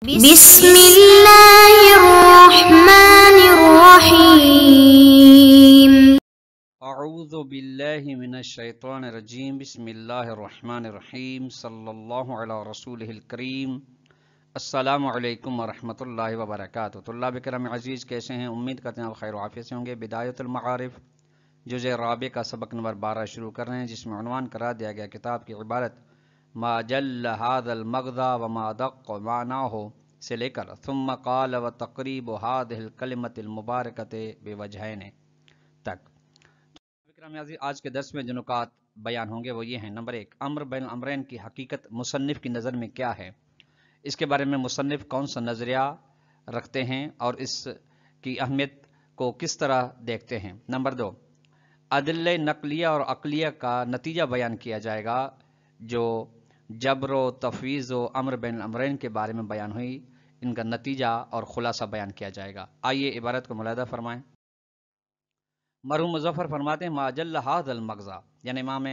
بسم اللہ الرحمن الرحیم۔ اعوذ باللہ من الشیطان الرجیم۔ بسم اللہ الرحمن الرحیم۔ صلی اللہ علی رسولہ الکریم۔ السلام علیکم ورحمۃ اللہ وبرکاتہ۔ طلاب کرام عزیز، کیسے ہیں؟ امید کرتے ہیں آپ خیر و عافیت سے ہوں گے۔ بدایت المعارف جزء رابع کا سبق نمبر 12 شروع کر رہے ہیں، جس میں عنوان قرار دیا گیا کتاب کی عبارت ما جل هذا المغزى وما دق معناه سے لے کر ثم قال وتقریب هذه الکلمۃ المبارکۃ بوجہین تک۔ آج کے درس میں جو نکات بیان ہوں گے وہ یہ ہیں۔ نمبر 1، امر بین الامرین کی حقیقت مصنف کی نظر میں کیا ہے، اس کے بارے میں مصنف کون سا نظریہ رکھتے ہیں اور اس کی اہمیت کو کس طرح دیکھتے ہیں۔ نمبر 2، ادلہ نقلیہ اور عقلیہ کا نتیجہ بیان کیا جائے گا جو جبر و تفویض و امر بین الامرین کے بارے میں بیان ہوئی، ان کا نتیجہ اور خلاصہ بیان کیا جائے گا۔ آئیے عبارت کو ملاحظہ فرمائیں۔ مرحوم مظفر فرماتے ہیں ما جل ھذا المغزى، یعنی امام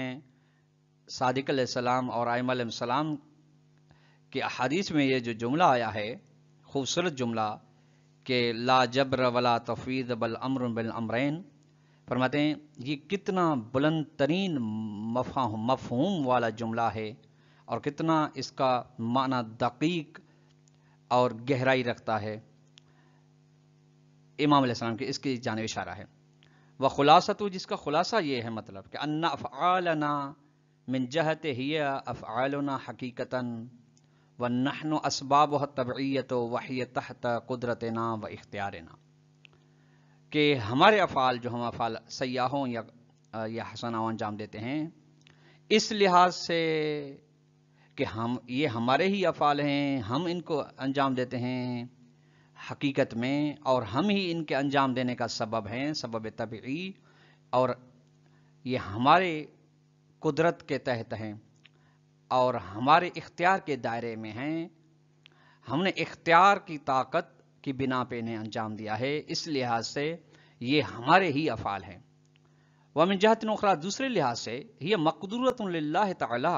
صادق علیہ السلام اور ائمہ علیہ السلام کے احادیث میں یہ جو جملہ آیا ہے، خوبصورت جملہ کہ لا جبر ولا تفویض بل امر بین الامرین، فرماتے ہیں یہ کتنا بلند ترین مفہوم والا جملہ ہے اور کتنا اس کا معنی دقیق اور گہرائی رکھتا ہے۔ امام علیہ السلام کے اس کی جانب اشارہ ہے۔ وخلاصۃ، جس کا خلاصہ یہ ہے مطلب کہ ان افعالنا من جہت ہی افعالنا حقیقتا ونحن اسبابها الطبعیۃ وہی تحت قدرتنا و اختیارنا، کہ ہمارے افعال جو ہم افعال سیاحوں یا حسنہ انجام دیتے ہیں، اس لحاظ سے کہ یہ ہمارے ہی افعال ہیں، ہم ان کو انجام دیتے ہیں حقیقت میں، اور ہم ہی ان کے انجام دینے کا سبب ہیں، سبب طبعی، اور یہ ہمارے قدرت کے تحت ہیں اور ہمارے اختیار کے دائرے میں ہیں۔ ہم نے اختیار کی طاقت کی بنا پہ انہیں انجام دیا ہے، اس لحاظ سے یہ ہمارے ہی افعال ہیں۔ ومن جہت اخری، دوسرے لحاظ سے یہ مقدورۃ للہ تعالی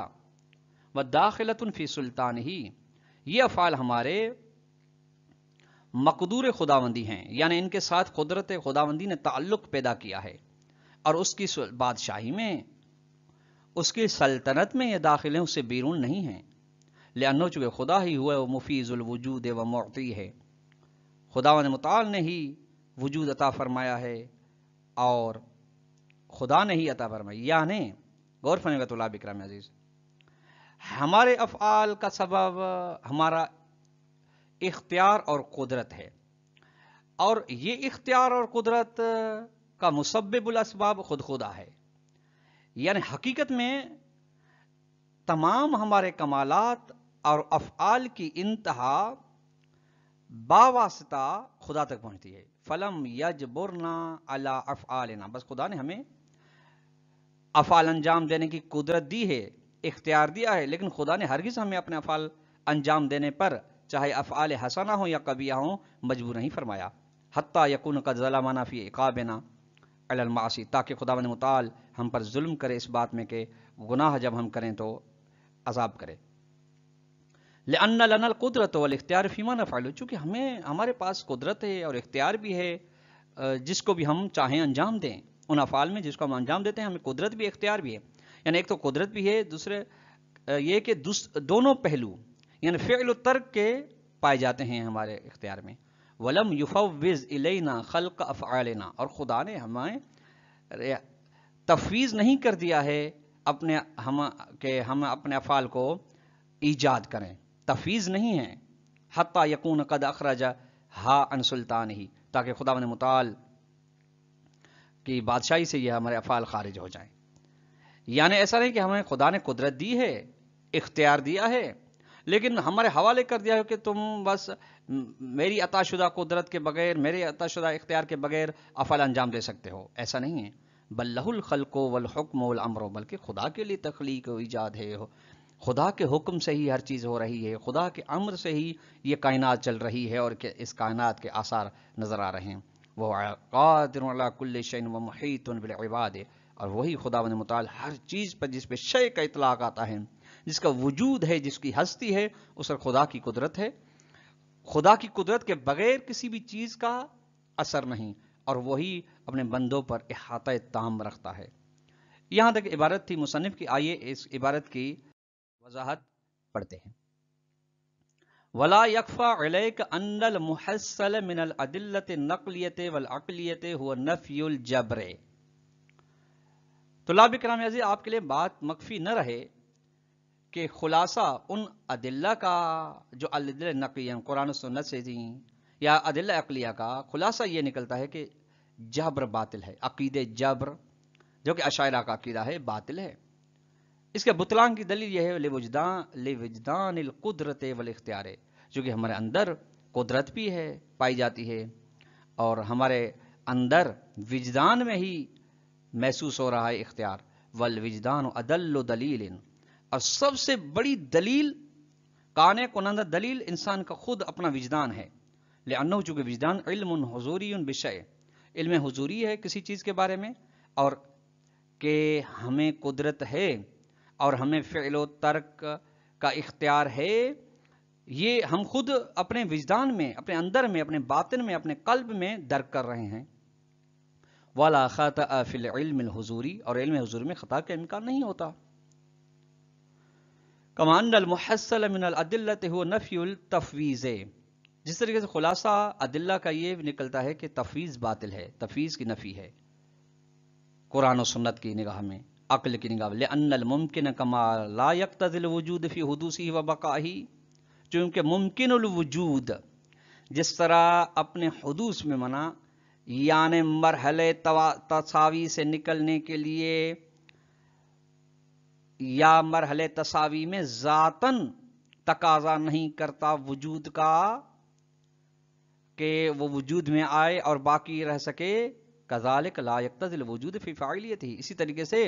وداخلۃ فی سلطانہ، یہ افعال ہمارے مقدور خداوندی ہیں، یعنی ان کے ساتھ قدرت خداوندی نے تعلق پیدا کیا ہے اور اس کی بادشاہی میں، اس کی سلطنت میں یہ داخل ہیں، اس سے بیرون نہیں ہیں۔ لأنہ چونکہ خدا ہی ہوا وہ مفیض الوجود و معطی ہے، خداوند متعال نے ہی وجود عطا فرمایا ہے اور خدا نے ہی عطا فرمایا۔ یعنی غور فرمائیے گا طلاب اکرام عزیز، ہمارے افعال کا سبب ہمارا اختیار اور قدرت ہے، اور یہ اختیار اور قدرت کا مسبب الاسباب خود خدا ہے۔ یعنی حقیقت میں تمام ہمارے کمالات اور افعال کی انتہا باواسطہ خدا تک پہنچتی ہے۔ فلم یجبرنا علی افعالنا، بس خدا نے ہمیں افعال انجام دینے کی قدرت دی ہے، اختیار دیا ہے، لیکن خدا نے ہرگز ہمیں اپنے افعال انجام دینے پر، چاہے افعال حسنہ ہوں یا قبیحہ ہوں، مجبور نہیں فرمایا۔ حتی یکون قد ظلمنا فی عقابنا علی المعاصی، تاکہ خداوند متعال ہم پر ظلم کرے اس بات میں کہ گناہ جب ہم کریں تو عذاب کرے۔ لأن لنا القدرۃ والاختیار فیما نفعل، چونکہ ہمارے پاس قدرت ہے اور اختیار بھی ہے جس کو بھی ہم چاہیں انجام دیں، ان افعال میں جس کو ہم انجام دیتے ہیں ہمیں قدرت بھی اختیار بھی ہے۔ یعنی ایک تو قدرت بھی ہے، دوسرے یہ کہ دونوں پہلو یعنی فعل و ترک کے پائے جاتے ہیں ہمارے اختیار میں۔ ولم یفوض الینا خلق افعالنا، اور خدا نے ہمیں تفویض نہیں کر دیا ہے کہ ہم اپنے افعال کو ایجاد کریں، تفویض نہیں ہے۔ حتی یکون قد اخرجھا عن سلطانہ، تاکہ خداوند متعال کی بادشاہی سے یہ ہمارے افعال خارج ہو جائیں۔ یعنی ایسا نہیں کہ ہمیں خدا نے قدرت دی ہے، اختیار دیا ہے، لیکن ہمارے حوالے کر دیا ہے کہ تم بس میری عطا شدہ قدرت کے بغیر، میرے عطا شدہ اختیار کے بغیر افعال انجام دے سکتے ہو، ایسا نہیں ہے۔ بل لہ الخلق والحکم والامر، بلکہ خدا کے لیے تخلیق و ایجاد ہے، خدا کے حکم سے ہی ہر چیز ہو رہی ہے، خدا کے امر سے ہی یہ کائنات چل رہی ہے اور کہ اس کائنات کے آثار نظر آ رہے ہیں۔ وہ قادر علی کل شیء ومحیط بالعباد، اور وہی خداوند متعال ہر چیز پر جس پہ شے کا اطلاق آتا ہے، جس کا وجود ہے، جس کی ہستی ہے، اس پر خدا کی قدرت ہے، خدا کی قدرت کے بغیر کسی بھی چیز کا اثر نہیں، اور وہی اپنے بندوں پر احاطہ تام رکھتا ہے۔ یہاں تک عبارت تھی مصنف کی، آئیے اس عبارت کی وضاحت پڑھتے ہیں۔ ولا يخفى عليك ان المحصل من الادله النقليه والعقليه هو نفي الجبر۔ طلاب کرام عزیز، آپ کے لیے بات مخفی نہ رہے کہ خلاصہ ان ادلہ کا جو ادلہ نقلیہ قرآن و سنت سے تھیں یا ادلہ عقلیہ کا خلاصہ یہ نکلتا ہے کہ جبر باطل ہے، عقید جبر جو کہ اشاعرہ کا عقیدہ ہے باطل ہے۔ اس کے بطلان کی دلیل یہ ہے لوجدان القدرت والاختیار، جو کہ ہمارے اندر قدرت بھی ہے پائی جاتی ہے اور ہمارے اندر وجدان میں ہی محسوس ہو رہا ہے اختیار۔ والوجدان ادل دلیل، اور سب سے بڑی دلیل قانع کنندہ دلیل انسان کا خود اپنا وجدان ہے۔ لأنه چونکہ وجدان علم حضوری بشیء، علم حضوری ہے کسی چیز کے بارے میں، اور کہ ہمیں قدرت ہے اور ہمیں فعل و ترک کا اختیار ہے، یہ ہم خود اپنے وجدان میں، اپنے اندر میں، اپنے باطن میں، اپنے قلب میں درک کر رہے ہیں۔ ولا خطأ فی العلم الحضوری، اور علم حضوری میں خطا کا امکان نہیں ہوتا۔ کما ان المحصل من الادلۃ هو نفی التفویض، جس طریقے سے خلاصہ ادلہ کا یہ نکلتا ہے کہ تفویض باطل ہے، تفویض کی نفی ہے قرآن و سنت کی نگاہ میں، عقل کی نگاہ میں۔ لأن الممکن کما لا یقتضی الوجود فی حدوثہ و بقائہ، چونکہ ممکن الوجود جس طرح اپنے حدوث میں منع، یعنی مرحلے تساوی سے نکلنے کے لیے یا مرحلے تساوی میں ذاتاً تقاضا نہیں کرتا وجود کا کہ وہ وجود میں آئے اور باقی رہ سکے، کذالک لا یقتضی الوجود فی فاعلیتہ، اسی طریقے سے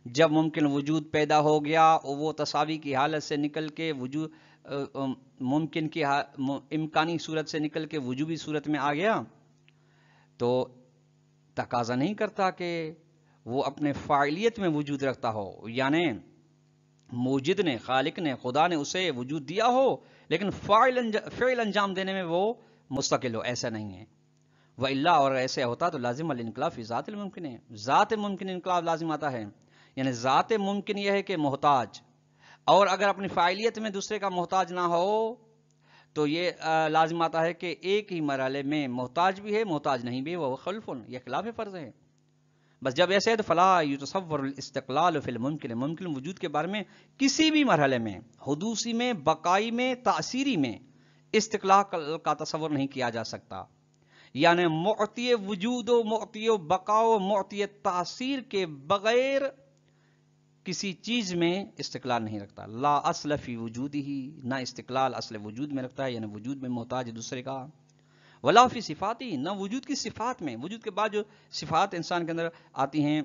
جب ممکن وجود پیدا ہو گیا وہ تساوی کی حالت سے نکل کے وجود ممکن کی امکانی صورت سے نکل کے وجوبی صورت میں آ گیا، تو تقاضا نہیں کرتا کہ وہ اپنے فاعلیت میں وجود رکھتا ہو، یعنی موجد نے، خالق نے، خدا نے اسے وجود دیا ہو لیکن فعل انجام دینے میں وہ مستقل ہو، ایسا نہیں ہے۔ وَإِلَّا، اور ایسے ہوتا تو لازم الانقلاب فی ذات الممکن ہے، ذات ممکن انقلاب لازم آتا ہے، یعنی ذات ممکن یہ ہے کہ محتاج، اور اگر اپنی فاعلیت میں دوسرے کا محتاج نہ ہو تو یہ لازم آتا ہے کہ ایک ہی مرحلے میں محتاج بھی ہے محتاج نہیں بھی، وہ خلف، یہ خلاف فرض ہے۔ بس جب ایسے ہے تو فلا یتصور الاستقلال فی الممکن، ممکن وجود کے بارے میں کسی بھی مرحلے میں، حدوثی میں، بقائی میں، تأثیری میں استقلال کا تصور نہیں کیا جا سکتا، یعنی معطی وجود و معطی بقا و معطی تأثیر کے بغیر کسی چیز میں استقلال نہیں رکھتا۔ لا اصل فی وجود ہی، نہ استقلال اصل وجود میں رکھتا ہے، یعنی وجود میں محتاج ہے دوسرے کا۔ ولا فی صفات ہی، نہ وجود کی صفات میں، وجود کے بعد جو صفات انسان کے اندر آتی ہیں،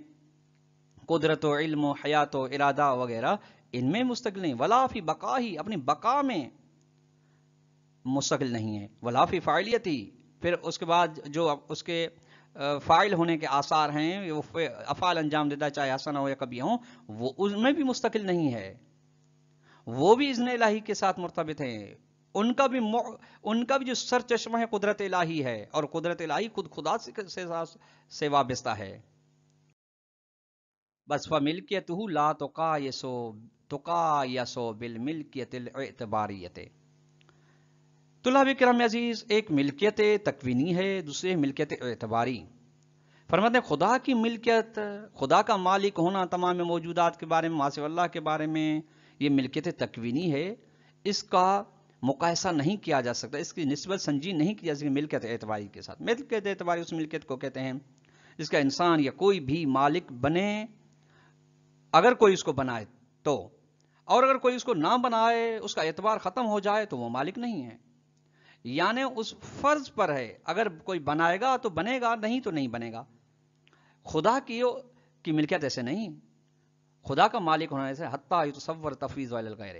قدرت و علم و حیات و ارادہ وغیرہ، ان میں مستقل نہیں۔ ولا فی بقا ہی، اپنی بقا میں مستقل نہیں ہے۔ ولا فی فاعلیت ہی، پھر اس کے بعد جو اس کے فاعل ہونے کے آثار ہیں، وہ افعال انجام دیتا ہے چاہے حسنہ ہو یا کبھی ہوں، وہ اس میں بھی مستقل نہیں ہے، وہ بھی اذن الہی کے ساتھ مرتبط ہیں، ان کا بھی جو سر چشمہ ہے قدرت الہی ہے، اور قدرت الہی خود خدا سے وابستہ ہے۔ بس فملکیتہ لا تقایس بالملکیت الاعتباریت۔ طلاب کرام عزیز، ایک ملکیت تکوینی ہے، دوسری ملکیت اعتباری۔ فرماتے ہیں خدا کی ملکیت، خدا کا مالک ہونا تمام موجودات کے بارے میں، ما سوی اللہ کے بارے میں، یہ ملکیت تکوینی ہے، اس کا مقایسہ نہیں کیا جا سکتا، اس کی نسبت سنجی نہیں کی جا سکتی ملکیت اعتباری کے ساتھ۔ ملکیت اعتباری اس ملکیت کو کہتے ہیں جس کا انسان یا کوئی بھی مالک بنے، اگر کوئی اس کو بنائے تو، اور اگر کوئی اس کو نہ بنائے، اس کا اعتبار ختم ہو جائے تو وہ مالک نہیں ہے، یعنی اس فرض پر ہے اگر کوئی بنائے گا تو بنے گا، نہیں تو نہیں بنے گا۔ خدا کی ملکیت ایسے نہیں، خدا کا مالک ہونا ایسے حتی یتصور تفویض علی الغیر۔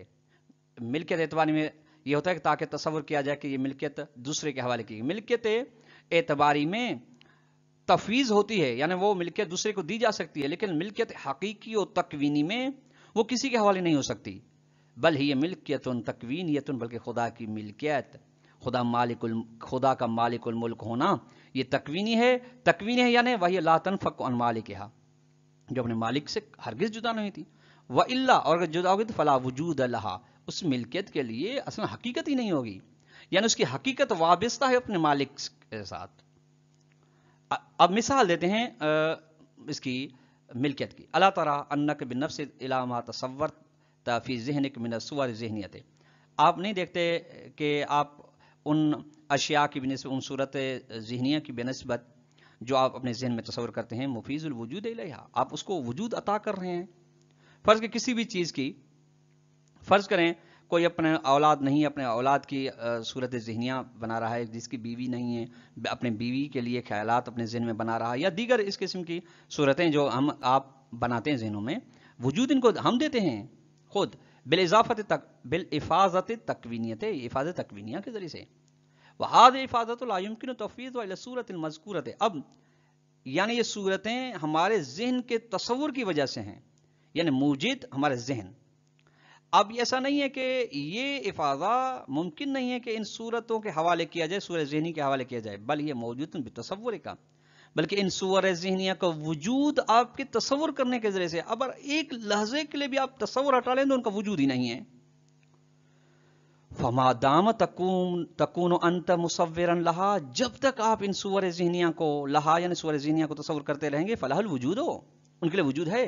ملکیت اعتباری میں یہ ہوتا ہے کہ تاکہ تصور کیا جائے کہ یہ ملکیت دوسرے کے حوالے کی۔ ملکیت اعتباری میں تفویض ہوتی ہے، یعنی وہ ملکیت دوسرے کو دی جا سکتی ہے، لیکن ملکیت حقیقی اور تکوینی میں وہ کسی کے حوالے نہیں ہو سکتی، بل ہی ملکیت تکوینیت، بلکہ خدا کی ملکیت خدا کا مالک الملک ہونا یہ تکوینی ہے یعنی وہی لا تنفک عن مالکہا، جو اپنے مالک سے ہرگز جدا نہیں تھی، وَإِلَّا اور اگر جدا ہوگی تو فلا وجود لہا، اس ملکیت کے لیے اصلا حقیقت ہی نہیں ہوگی، یعنی اس کی حقیقت وابستہ ہے اپنے مالک کے ساتھ۔ اب مثال دیتے ہیں اس کی ملکیت کی، اللہ تعالیٰ انک بنفس الی ما تصورت فی ذہنک من الصور ذہنیت، آپ نہیں دیکھتے کہ آپ ان اشیاء کی بنسبت، ان صورت ذہنیہ کی بنسبت جو آپ اپنے ذہن میں تصور کرتے ہیں، مفیز الوجود الیہا، آپ اس کو وجود عطا کر رہے ہیں۔ فرض کہ کسی بھی چیز کی، فرض کریں کوئی اپنے اولاد نہیں، اپنے اولاد کی صورت ذہنیہ بنا رہا ہے، جس کی بیوی نہیں ہے، اپنے بیوی کے لیے خیالات اپنے ذہن میں بنا رہا ہے، یا دیگر اس قسم کی صورتیں جو آپ بناتے ہیں ذہنوں میں، وجود ان کو ہم دیتے ہیں خود بالافاظت تکوینیت، افاظت تکوینیہ کے ذریعے سے، وہذہ افاظت لا یمکن تفویض الی الصورۃ المذکورۃ، اب یعنی یہ صورتیں ہمارے ذہن کے تصور کی وجہ سے ہیں، یعنی موجد ہمارے ذہن۔ اب ایسا نہیں ہے کہ یہ افاضہ ممکن نہیں ہے کہ ان صورتوں کے حوالے کیا جائے، صورت ذہنی کے حوالے کیا جائے، بل یہ موجود بتصور کا، بلکہ ان صور ذہنیہ کا وجود آپ کے تصور کرنے کے ذریعے سے، اگر ایک لحظے کے لیے بھی آپ تصور ہٹا لیں تو ان کا وجود ہی نہیں ہے۔ فما دام تکون انت مصورا لہا، جب تک آپ ان صور ذہنیہ کو لہا یعنی صور ذہنیہ کو تصور کرتے رہیں گے، فلہ الوجود ہو، ان کے لیے وجود ہے۔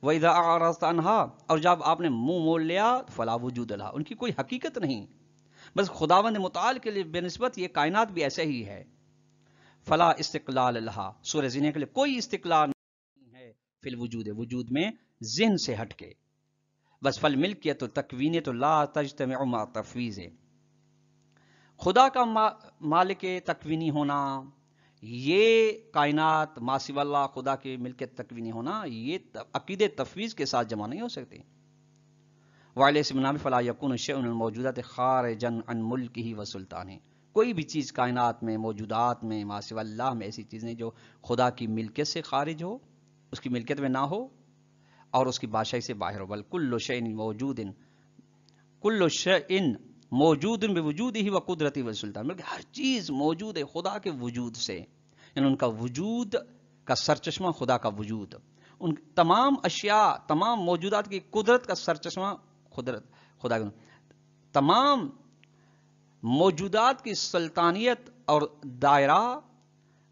وَإِذَا أَعْرَضْتَ عَنْهَا، اور جب آپ نے منہ موڑ لیا، فلا وجود لہا، ان کی کوئی حقیقت نہیں، بس خداوند متعال کے لیے بنسبت یہ کائنات بھی ایسے ہی ہے۔ فلا استقلال لہا، سورہ ذہنیہ کے لیے کوئی استقلال نہیں ہے، فی الوجود، وجود میں ذہن سے ہٹ کے، بس فالملکیت تکوینیت لا تجتمع مع تفویض، خدا کا مالک تکوینی ہونا، یہ کائنات ما سوی اللہ، خدا کی ملکیت تکوینی ہونا، یہ عقید تفویض کے ساتھ جمع نہیں ہو سکتی۔ وعلیہ السلام فلا یکون شیء الموجودات خارجا عن ملکہ و سلطانہ، کوئی بھی چیز کائنات میں، موجودات میں، ما سوی اللہ میں ایسی چیزیں جو خدا کی ملکیت سے خارج ہو، اس کی ملکیت میں نہ ہو اور اس کی بادشاہی سے باہر ہو، بل کل شیء موجود، کل شیء موجود بوجودہ و قدرتہ و سلطان، بلکہ ہر چیز موجود ہے خدا کے وجود سے، یعنی ان کا وجود کا سرچشمہ خدا کا وجود، ان تمام اشیاء، تمام موجودات کی قدرت کا سرچشمہ خدا کا، تمام موجودات کی سلطانیت اور دائرہ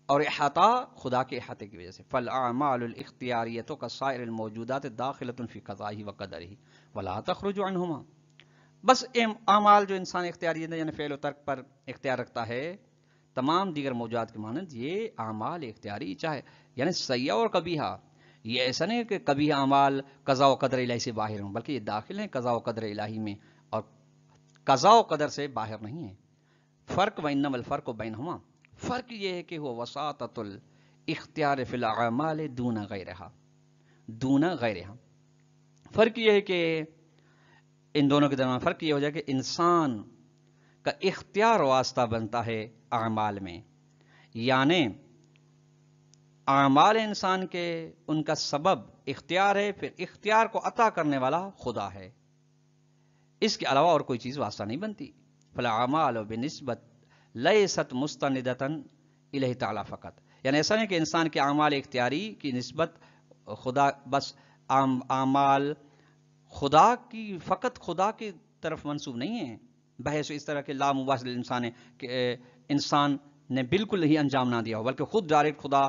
اور احاطہ خدا کے احاطے کی وجہ سے۔ فالاعمال الاختیاریۃ کسائر الموجودات داخلۃ فی قضائہ و قدرہ ولا تخرج عنہما، بس اعمال جو انسان اختیاریت یعنی فعل و ترک پر اختیار رکھتا ہے، تمام دیگر موجودات کے مانند یہ اعمال اختیاری چاہے یعنی سیئہ اور قبیحہ، یہ ایسا نہیں کہ کبھی اعمال قضاء و قدر الہی سے باہر ہوں، بلکہ یہ داخل ہیں قضاء و قدر الہی میں اور قضاء و قدر سے باہر نہیں ہیں۔ فرق وانما الفرق بینہما، فرق یہ ہے کہ وہ وساطۃ الاختیار فی الاعمال دون غیرہا، دون غیرہا، فرق یہ ہے کہ ان دونوں کے درمیان فرق یہ ہو جائے کہ انسان کا اختیار واسطہ بنتا ہے اعمال میں، یعنی اعمال انسان کے ان کا سبب اختیار ہے، پھر اختیار کو عطا کرنے والا خدا ہے، اس کے علاوہ اور کوئی چیز واسطہ نہیں بنتی۔ فالاعمال بنسبت لیست مستندۃ الیہ تعالی فقط، یعنی ایسا نہیں کہ انسان کے اعمال اختیاری کی نسبت خدا، بس اعمال خدا کی فقط خدا کی طرف منسوب نہیں ہیں، بحث اس طرح کے لا مباشر انسان ہے کہ انسان نے بالکل ہی انجام نہ دیا ہو، بلکہ خود ڈائریکٹ خدا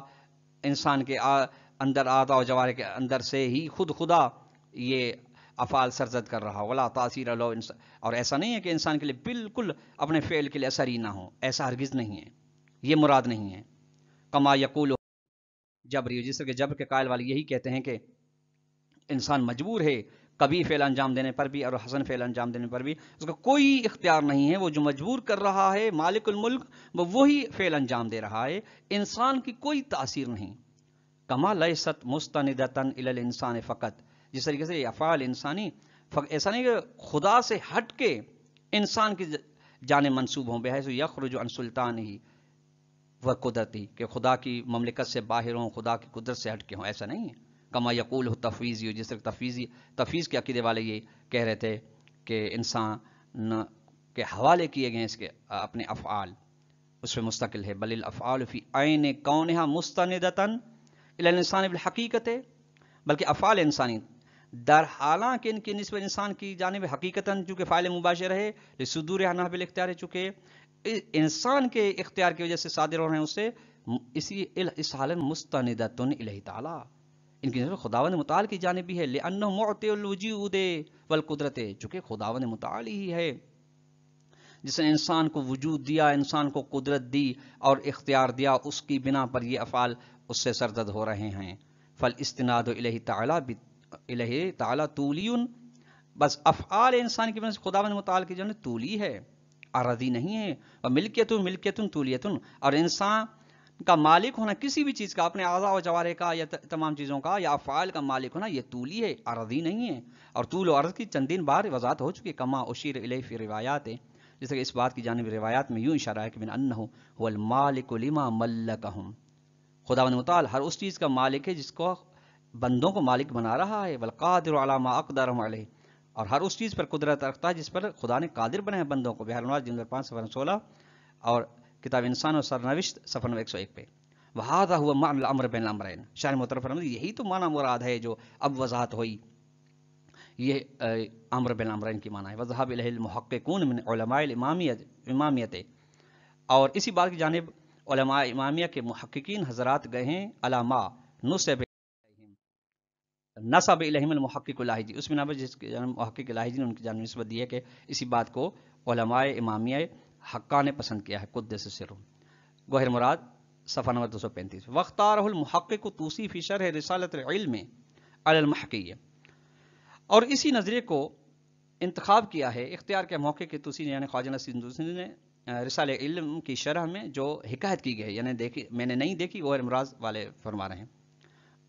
انسان کے اندر اعضاء و جوارح کے اندر سے ہی خود خدا یہ افعال سرزد کر رہا، ولا تاثیر لو، اور ایسا نہیں ہے کہ انسان کے لیے بالکل اپنے فعل کے لیے اثر ہی نہ ہو، ایسا ہرگز نہیں ہے، یہ مراد نہیں ہے۔ کما یقول جبری، جس طرح کہ جبر کے قائل والے یہی کہتے ہیں کہ انسان مجبور ہے کبھی فعل انجام دینے پر بھی اور حسن فعل انجام دینے پر بھی، اس کا کوئی اختیار نہیں ہے، وہ جو مجبور کر رہا ہے مالک الملک، وہ وہی فعل انجام دے رہا ہے، انسان کی کوئی تاثیر نہیں۔ کما لیست مستندۃ الی الانسان فقط، جس طریقے سے یہ افعال انسانی ایسا نہیں کہ خدا سے ہٹ کے انسان کی جانب منسوب ہوں، بحیث یخرج عن سلطانہ و قدرتی، کہ خدا کی مملکت سے باہر ہوں، خدا کی قدرت سے ہٹ کے ہوں، ایسا نہیں ہے۔ کما یقول تفویضی، جس طرح تفویض کے عقیدے والے یہ کہہ رہے تھے کہ انسان کے حوالے کیے گئے اس کے اپنے افعال اس پہ مستقل ہے. بل الافعال فی عین کونہا مستندتاً الی الانسان بالحقیقت، بلکہ افعال انسانی در حالانکہ ان کی نسبت انسان کی جانب حقیقتاً چونکہ فاعل مباشر ہے لصدور عنہ بالاختیار، چونکہ انسان کے اختیار کی وجہ سے صادر ہو رہے ہیں اس سے، اس حالت مستندتن الیہ تعالی، ان کی نسبت خداوند متعال کی جانب بھی ہے. لأنہ معطی الوجود والقدرت، چونکہ خداوند متعال ہی ہے جس نے انسان کو وجود دیا، انسان کو قدرت دی اور اختیار دیا، اس کی بنا پر یہ افعال اس سے سرزد ہو رہے ہیں. فالاستناد الیہ تعالی طولی، بس افعال انسان کی بنا سے خداوند متعال کی جانب طولی ہے، عرضی نہیں ہے. اور ملکیت طولیتن، اور انسان کا مالک ہونا کسی بھی چیز کا، اپنے اعضاء و جوارح کا یا تمام چیزوں کا یا افعال کا مالک ہونا، یہ طولی ہے، عرضی نہیں ہے. اور طول و عرض کی چندین بار وضاحت ہو چکی، کما اشیر الیہ فی روایات، جس کہ اس بات کی جانب روایات میں یوں اشارہ ہے کہ من انہ هو المالک لما ملکہم، خداوند متعال ہر اس چیز کا مالک ہے جس کو بندوں کو مالک بنا رہا ہے. والقادر علی ما اقدرهم علیہ، اور ہر اس چیز پر قدرت رکھتا ہے جس پر خدا نے قادر بنے ہیں بندوں کو. بہر الانوار جلد 5 صفحہ 16 اور کتاب انسان و سرنوشت صفحہ 101 پہ. وہذا هو معنی الامر بین الامرین، شاہ محترم فرماتے یہی تو معنی مراد ہے جو اب وضاحت ہوئی، یہ امر بین الامرین کی معنی ہے. وذهب الیہ المحققون من علماء الامامیت، اور اسی بات کی جانب علماء امامیہ کے محققین حضرات گئے ہیں. علامہ نصب الیہم المحقق اللاہجی، اس بنا پر جس کے جانب محقق اللاہجی نے ان کی جانب نسبت دی ہے کہ اسی بات کو علماء امامیہ حقہ نے پسند کیا ہے. قدس سرہ، گوہر مراد صفحہ نمبر 235. واختارہ المحقق طوسی فی شرح رسالۃ العلم علی المحقیہ، اور اسی نظریے کو انتخاب کیا ہے، اختیار کے موقع کے طوسی نے یعنی خواجہ نصیر طوسی نے رسالہ علم کی شرح میں جو حکایت کی گئی، یعنی دیکھی میں نے نہیں دیکھی، گوہر مراد والے فرما رہے ہیں.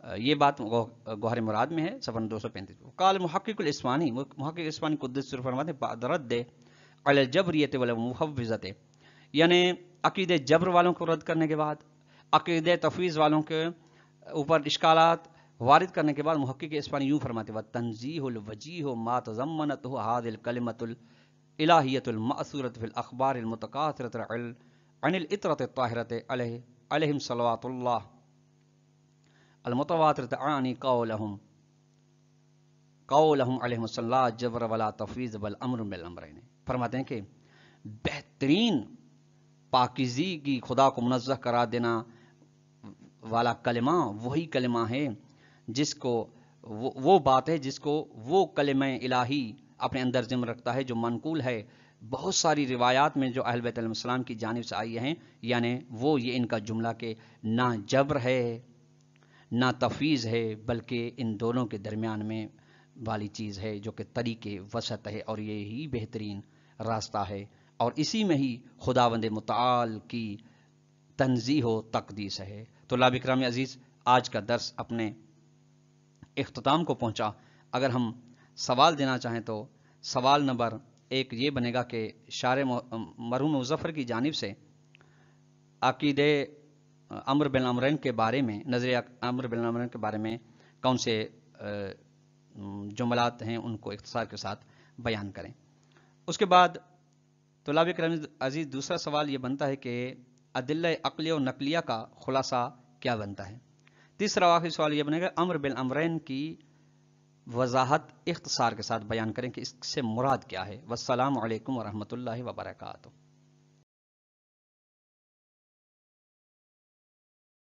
یہ بات گوہر مراد میں ہے صفحہ 235. قال محقق الاسوانی، محقق اسوانی قدس سرہ فرماتے ہیں بعد رد علی الجبریۃ والمفوضۃ، یعنی عقیدہ جبر والوں کو رد کرنے کے بعد، عقیدہ تفویض والوں کے اوپر اشکالات وارد کرنے کے بعد، محقق اسوانی یوں فرماتے ہیں تنزیہ الوجیہ ما تضمنتہ هذه الکلمۃ الالہیۃ المأثورۃ فی الاخبار المتکاثرۃ عن الاطرۃ الطاہرۃ علیہم صلوات اللہ المتواترۃ عن قولہم علیہم الصلاۃ جبر ولا تفویض بل امر بالامرین. فرماتے ہیں کہ بہترین پاکیزگی خدا کو منزہ قرار دینا والا کلمہ وہی کلمہ ہے جس کو وہ بات ہے جس کو وہ کلمہ الہی اپنے اندر ضمن رکھتا ہے، جو منقول ہے بہت ساری روایات میں جو اہل بیت علیہ السلام کی جانب سے آئی ہیں. یعنی وہ یہ ان کا جملہ کہ نہ جبر ہے نہ تفویض ہے، بلکہ ان دونوں کے درمیان میں والی چیز ہے جو کہ طریق وسط ہے، اور یہی بہترین راستہ ہے، اور اسی میں ہی خداوند متعال کی تنزیہ و تقدیس ہے. طلاب اکرام عزیز، آج کا درس اپنے اختتام کو پہنچا. اگر ہم سوال دینا چاہیں تو سوال نمبر 1 یہ بنے گا کہ شارع مرحوم مظفر کی جانب سے عقیدہ امر بالامرین کے بارے میں، نظریہ امر بالامرین کے بارے میں کون سے جملات ہیں ان کو اختصار کے ساتھ بیان کریں. اس کے بعد طلاب کرام عزیز دوسرا سوال یہ بنتا ہے کہ ادلہ عقلیہ و نقلیہ کا خلاصہ کیا بنتا ہے. تیسرا آخری سوال یہ بنے گا امر بالامرین کی وضاحت اختصار کے ساتھ بیان کریں کہ اس سے مراد کیا ہے. والسلام علیکم ورحمۃ اللہ وبرکاتہ.